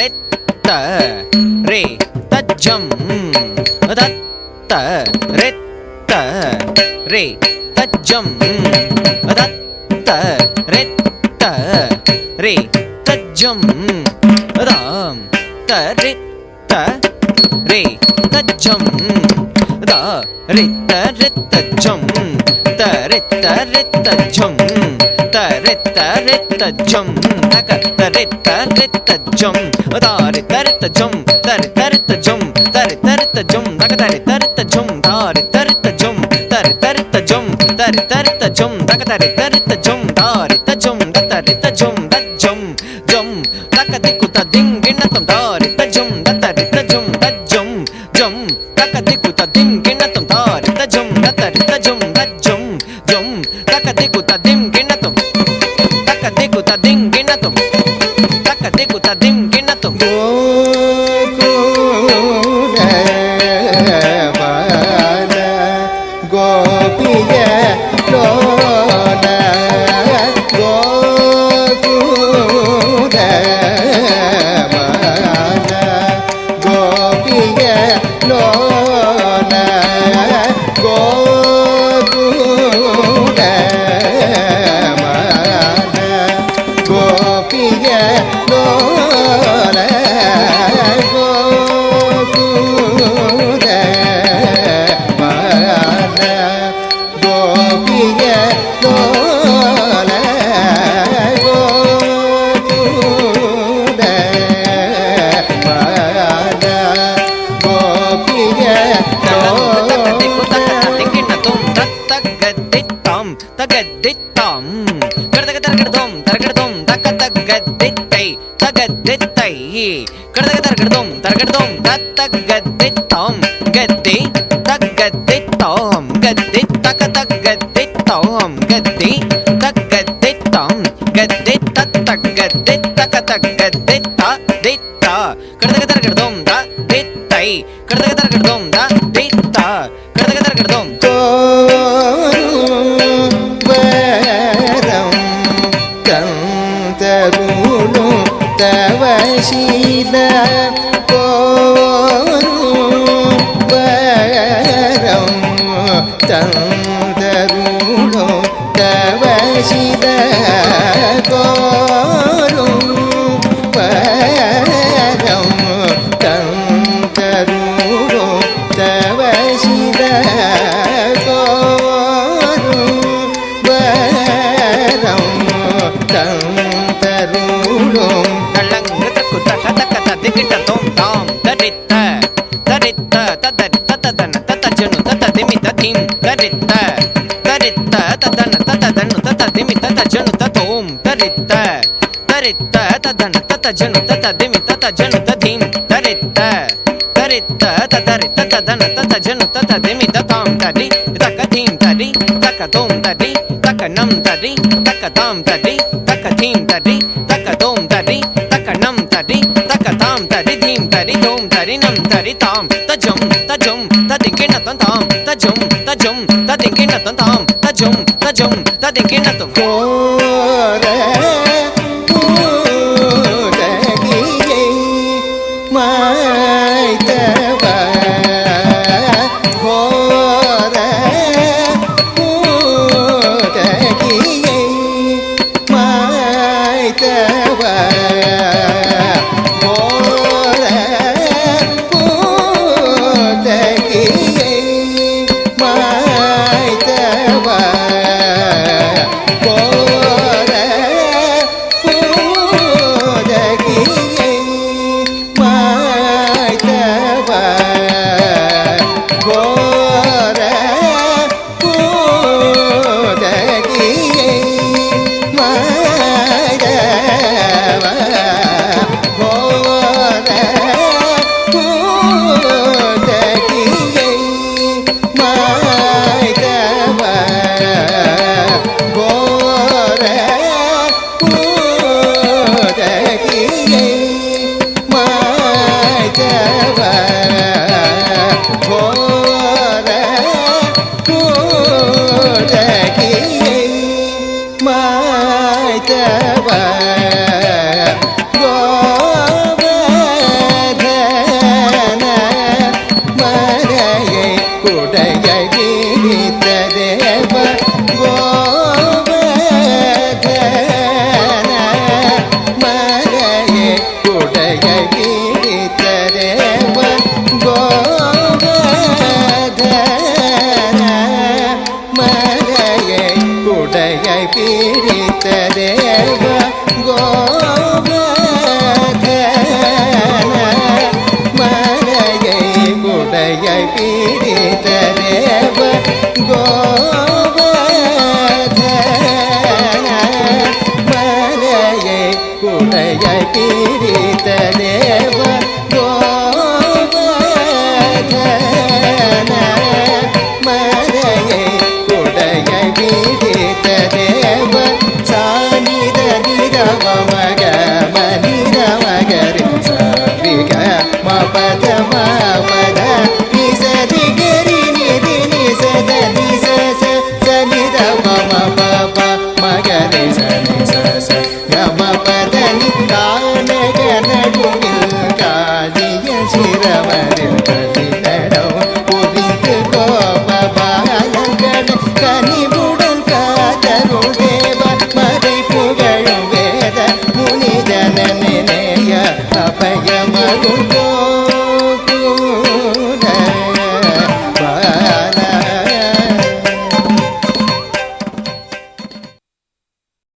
ರೆತ್ತ ರೇ ತಜ್ಜಂ ದತ್ತ ರೆತ್ತ ರೇ ತಜ್ಜಂ ದತ್ತ ರೆತ್ತ ರೇ ತಜ್ಜಂ ರಾಂ ತರಿತ್ತ ರೇ ತಜ್ಜಂ ದ ರಿತ್ತ ರಿತ್ತ ಜಂ ತರಿತ್ತ ರಿತ್ತ ಜಂ ತರಿತ್ತ ರಿತ್ತ ಜಂ ತಕ ತರಿತ್ತ ರಿತ್ತ ಜಂ ದಾರಿತ್ತ ರಿತ್ತ ಜಂ ತರಿತ್ತ ರಿತ್ತ ಜಂ ತರಿತ್ತ ರಿತ್ತ ಜಂ ತಕ ತರಿತ್ತ ರಿತ್ತ ಜಂ ದಾರಿತ್ತ ರಿತ್ತ ಜಂ ತರಿತ್ತ ರಿತ್ತ ಜಂ ತರಿತ್ತ ರಿತ್ತ ಜಂ ತಕ ತರಿತ್ತ ರಿತ್ತ ಜಂ ದಾರಿತ್ತ ಜಂ ತರಿತ್ತ ಜಂ ದಜ್ಜಂ ಜಂ ತಕ ದಿಕ್ಕುತ ದಿಂಗಿಣ್ಣತಂ ದಾರಿತ್ತ ಜಂ ತರಿತ್ತ ಜಂ ದಜ್ಜಂ ಜಂ ತಕ ದಿಕ್ಕುತ ದಿಂಗಿಣ್ಣತಂ ದಾರಿತ್ತ ಜಂ ತರಿತ್ತ ಜಂ ದಜ್ಜಂ ಜಂ ತಕ ದಿಕ್ಕುತ ದಿಂಗಿಣ್ಣತಂ ತಕ ದಿಕ್ಕುತ ದಿಂಗಿಣ್ಣತಂ ತಕ ದಿಕ್ಕುತ ದಿಂಗಿಣ್ಣತಂ ತಗದ್ದಿತ್ತಾಂ ಕಡದಗದರಗಡದೋಂ ತರಗಡದೋಂ ತಕ ತಗದ್ದಿತ್ತೈ ತಗದ್ದಿತ್ತೈ ಕಡದಗದರಗಡದೋಂ ತರಗಡದೋಂ ತಗದ್ದಿತ್ತಾಂ ಗದ್ದಿ ತಗದ್ದಿತ್ತಾಂ ಗದ್ದಿ ತಕ ತಗದ್ದಿತ್ತಾಂ ಗದ್ದಿ ತಗದ್ದಿತ್ತಾಂ ಗದ್ದಿ ತಗದ್ದಿ ತಕ ತಗದ್ದಿತ್ತ ದಿತ್ತ ಕಡದಗದರಗಡದೋಂ ದ ದಿತ್ತೈ ಕಡದಗದರಗಡದೋಂ ದ ದಿತ್ತ ಕಡದಗದರಗಡದೋಂ ತವಶೀಲ ಕೋರು ವರಂ ತಂದರುಣೋ ತವಶೀಲ ಕೋರು ವರಂ ತಂದರುಣೋ ತವಶೀಲ ಕೋರು ವರಂ ತಂದರುಣೋ ದಿಕ್ಕಿಟ್ಟತೋಂ ತಾಂ ತರಿತ್ತ ತರಿತ್ತ ತದರಿತ್ತ ತದನ ತತಜನು ತತದಿಮಿ ತಥಿಂ ತರಿತ್ತ ತರಿತ್ತ ತದನ ತತದನು ತತದಿಮಿ ತತಜನು ತತೋಂ ತರಿತ್ತ ತರಿತ್ತ ತದನ ತತಜನು ತತದಿಮಿ ತತಜನು ತಥಿಂ ತರಿತ್ತ ತರಿತ್ತ ತದರಿತ್ತ ತದನ ತತಜನು ತತದಿಮಿ ತತಾಂ ತರಿ ತಕಥಿಂ ತರಿ ತಕತೋಂ ತರಿ ತಕನಂ ತರಿ ತಕತಾಂ ತರಿ ತಕಥಿಂ ತರಿ ತಕತೋಂ ತರಿ ತಕನಂ ತರಿ ತಕತಾಂ ತರಿ ಧೀಂ ತರಿ ಧೋಂ ತರಿ ನಂ ತರಿ ತಾಂ ತಜಂ ತಜಂ ತದಿಂಕಿಣತಂ ತಾಂ ತಜಂ ತಜಂ ತದಿಂಕಿಣತಂ ತಾಂ ತಜಂ ತಜಂ ತದಿಂಕಿಣತಂ ಕೋರ ಪೂದಗಿಯೈ ಮಾಯ್ತವ ಕೋರ ಪೂದಗಿಯೈ ಮಾಯ್ತವ ಮಾಯ್ತವ ಗೋವ தேவ கோவர்தன மலையை குடைய பிடித்த தேவ கோவர்தன மலையை குடைய பிடித்த தேவ கோவர்தன மலையை குடைய பிடித்த தேவ சானித நிதவ மக மனித மகரி சரிக மபத மபத நிசதி கரி நிதி நிசத நிசச சனித மம பப மகரி சனி சச கம பத நிதானக நடுவில் காதிய சிரமரில் கதிநடம் புதித்து கோப பாலங்கட கனிவுடன் காதருள் தேவ மறை புகழும் வேத முனிதன நினைய அபயமருள்